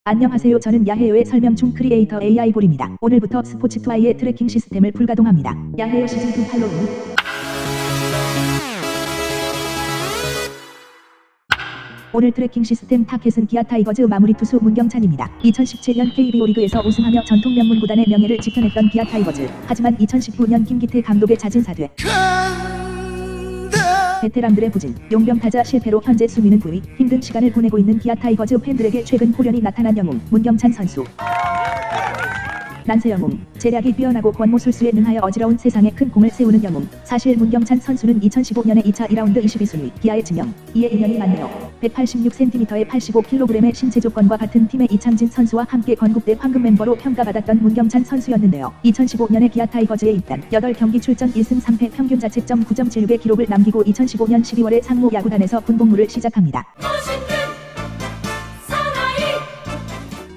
안녕하세요. 저는 야헤요의 설명충 크리에이터 AI볼입니다. 오늘부터 스포츠2i의 트래킹 시스템을 불가동합니다. 야헤요 시즌2 팔로우. 오늘 트래킹 시스템 타켓은 기아 타이거즈 마무리 투수 문경찬입니다. 2017년 KBO 리그에서 우승하며 전통 명문 구단의 명예를 지켜냈던 기아 타이거즈. 하지만 2019년 김기태 감독의 자진사퇴, 베테랑들의 부진, 용병 타자 실패로 현재 수미는 부위 힘든 시간을 보내고 있는 기아 타이거즈 팬들에게 최근 호련히 나타난 영웅 문경찬 선수. 난세 영웅, 재력이 뛰어나고 권모술수에 능하여 어지러운 세상에 큰 공을 세우는 영웅. 사실 문경찬 선수는 2015년에 2차 2라운드 22순위 기아의 지명, 이에 인연이 많네요. 186cm에 85kg의 신체 조건과 같은 팀의 이창진 선수와 함께 건국대 황금 멤버로 평가받았던 문경찬 선수였는데요. 2015년에 기아 타이거즈에 입단, 8경기 출전 1승 3패 평균 자책점 9.76의 기록을 남기고 2015년 12월에 상무 야구단에서 군복무를 시작합니다.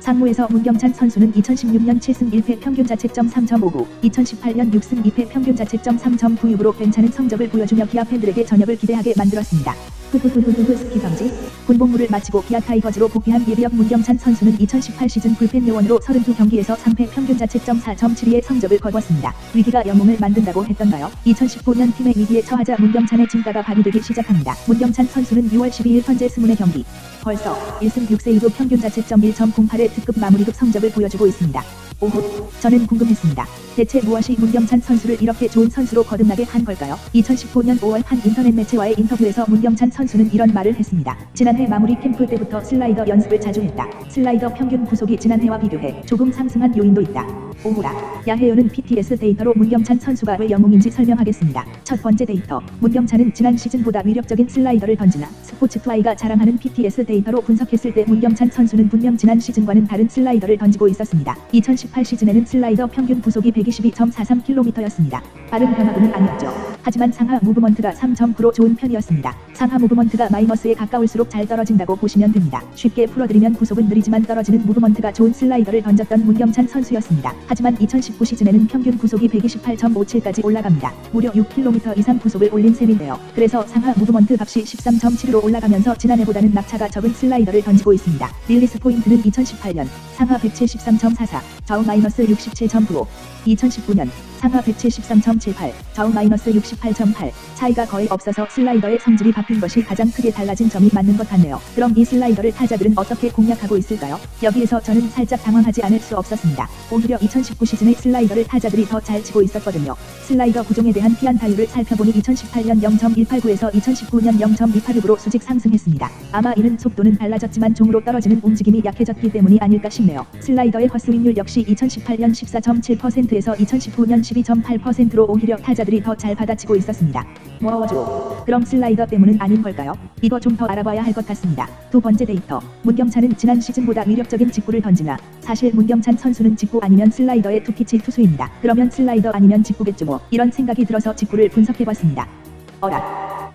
상무에서 문경찬 선수는 2016년 7승 1패 평균 자책점 3.59, 2018년 6승 2패 평균 자책점 3.96으로 괜찮은 성적을 보여주며 기아 팬들에게 전역을 기대하게 만들었습니다. 스키 경지, 군복무를 마치고 기아 타이거즈로 복귀한 예비역 문경찬 선수는 2018 시즌 불펜 요원으로 32경기에서 3패 평균 자책점 4.72의 성적을 거두었습니다. 위기가 영웅을 만든다고 했던가요? 2019년 팀의 위기에 처하자 문경찬의 진가가 발휘되기 시작합니다. 문경찬 선수는 6월 12일 현재 20경기, 벌써 1승 6세 2루 평균 자책점 1.08의 특급 마무리급 성적을 보여주고 있습니다. 오호, 저는 궁금했습니다. 대체 무엇이 문경찬 선수를 이렇게 좋은 선수로 거듭나게 한 걸까요? 2019년 5월 한 인터넷 매체와의 인터뷰에서 문경찬 선수는 이런 말을 했습니다. 지난해 마무리 캠프 때부터 슬라이더 연습을 자주 했다. 슬라이더 평균 구속이 지난해와 비교해 조금 상승한 요인도 있다. 오호라, 야헤요는 PTS 데이터로 문경찬 선수가 왜 영웅인지 설명하겠습니다. 첫 번째 데이터, 문경찬은 지난 시즌보다 위력적인 슬라이더를 던지나 스포츠2i가 자랑하는 PTS 데이터로 분석했을 때 문경찬 선수는 분명 지난 시즌과는 다른 슬라이더를 던지고 있었습니다. 2018 시즌에는 슬라이더 평균 구속이 122.43km였습니다. 빠른 변화구는 아니었죠. 하지만 상하 무브먼트가 3.9로 좋은 편이었습니다. 상하 무브먼트가 마이너스에 가까울수록 잘 떨어진다고 보시면 됩니다. 쉽게 풀어드리면 구속은 느리지만 떨어지는 무브먼트가 좋은 슬라이더를 던졌던 문경찬 선수였습니다. 하지만 2019 시즌에는 평균 구속이 128.57까지 올라갑니다. 무려 6km 이상 구속을 올린 셈인데요. 그래서 상하 무브먼트 값이 13.7로 올라가면서 지난해보다는 낙차가 적은 슬라이더를 던지고 있습니다. 릴리스 포인트는 2018년 상하 173.44, 좌우 마이너스 67.95, 2019년 상하 173.78, 좌우 마이너스 68.8, 차이가 거의 없어서 슬라이더의 성질이 바뀐 것이 가장 크게 달라진 점이 맞는 것 같네요. 그럼 이 슬라이더를 타자들은 어떻게 공략하고 있을까요? 여기에서 저는 살짝 당황하지 않을 수 없었습니다. 오히려 2019 시즌의 슬라이더를 타자들이 더 잘 치고 있었거든요. 슬라이더 구종에 대한 피안타율을 살펴보니 2018년 0.189에서 2019년 0.286으로 수직 상승했습니다. 아마 이는 속도는 달라졌지만 종으로 떨어지는 움직임이 약해졌기 때문이 아닐까 싶네요. 슬라이더의 헛스윙률 역시 2018년 14.7%에서 2019년 12.8%로 오히려 타자들이 더 잘 받아치고 있었습니다. 뭐죠? 그럼 슬라이더 때문은 아닌 걸까요? 이거 좀 더 알아봐야 할 것 같습니다. 두 번째 데이터, 문경찬은 지난 시즌보다 위력적인 직구를 던지나 사실 문경찬 선수는 직구 아니면 슬라이더의 투피치 투수입니다. 그러면 슬라이더 아니면 직구겠죠 뭐. 이런 생각이 들어서 직구를 분석해봤습니다.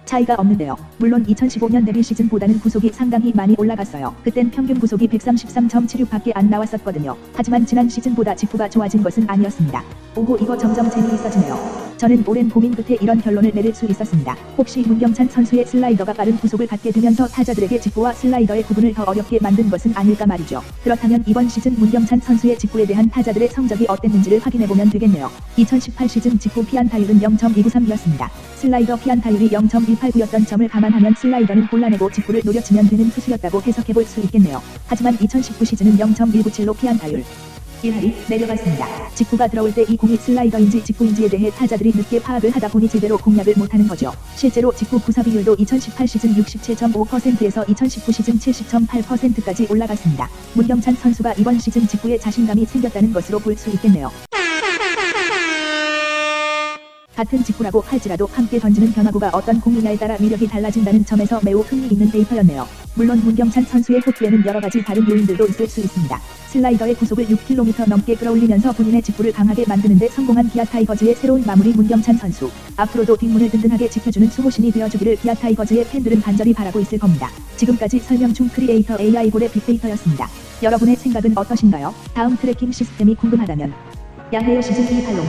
차이가 없는데요. 물론 2015년 데뷔 시즌보다는 구속이 상당히 많이 올라갔어요. 그땐 평균 구속이 133.76밖에 안 나왔었거든요. 하지만 지난 시즌보다 직구가 좋아진 것은 아니었습니다. 오호, 이거 점점 재미있어지네요. 저는 오랜 고민 끝에 이런 결론을 내릴 수 있었습니다. 혹시 문경찬 선수의 슬라이더가 빠른 구속을 갖게 되면서 타자들에게 직구와 슬라이더의 구분을 더 어렵게 만든 것은 아닐까 말이죠. 그렇다면 이번 시즌 문경찬 선수의 직구에 대한 타자들의 성적이 어땠는지를 확인해보면 되겠네요. 2018 시즌 직구 피안타율은 0.293이었습니다. 슬라이더 피안타율이 0.189였던 점을 감안하면 슬라이더는 골라내고 직구를 노려치면 되는 투수였다고 해석해볼 수 있겠네요. 하지만 2019 시즌은 0.197로 피안타율 1할이 내려갔습니다. 직구가 들어올 때 이 공이 슬라이더인지 직구인지에 대해 타자들이 늦게 파악을 하다 보니 제대로 공략을 못하는 거죠. 실제로 직구 구사 비율도 2018 시즌 67.5%에서 2019 시즌 70.8%까지 올라갔습니다. 문경찬 선수가 이번 시즌 직구에 자신감이 생겼다는 것으로 볼 수 있겠네요. 같은 직구라고 할지라도 함께 던지는 변화구가 어떤 공이냐에 따라 위력이 달라진다는 점에서 매우 흥미있는 데이터였네요. 물론 문경찬 선수의 호투에는 여러가지 다른 요인들도 있을 수 있습니다. 슬라이더의 구속을 6km 넘게 끌어올리면서 본인의 직구를 강하게 만드는데 성공한 기아 타이거즈의 새로운 마무리 문경찬 선수. 앞으로도 뒷문을 든든하게 지켜주는 수호신이 되어주기를 기아 타이거즈의 팬들은 간절히 바라고 있을 겁니다. 지금까지 설명충 크리에이터 AI볼의 빅데이터였습니다. 여러분의 생각은 어떠신가요? 다음 트래킹 시스템이 궁금하다면 야헤요 시즌2 팔로우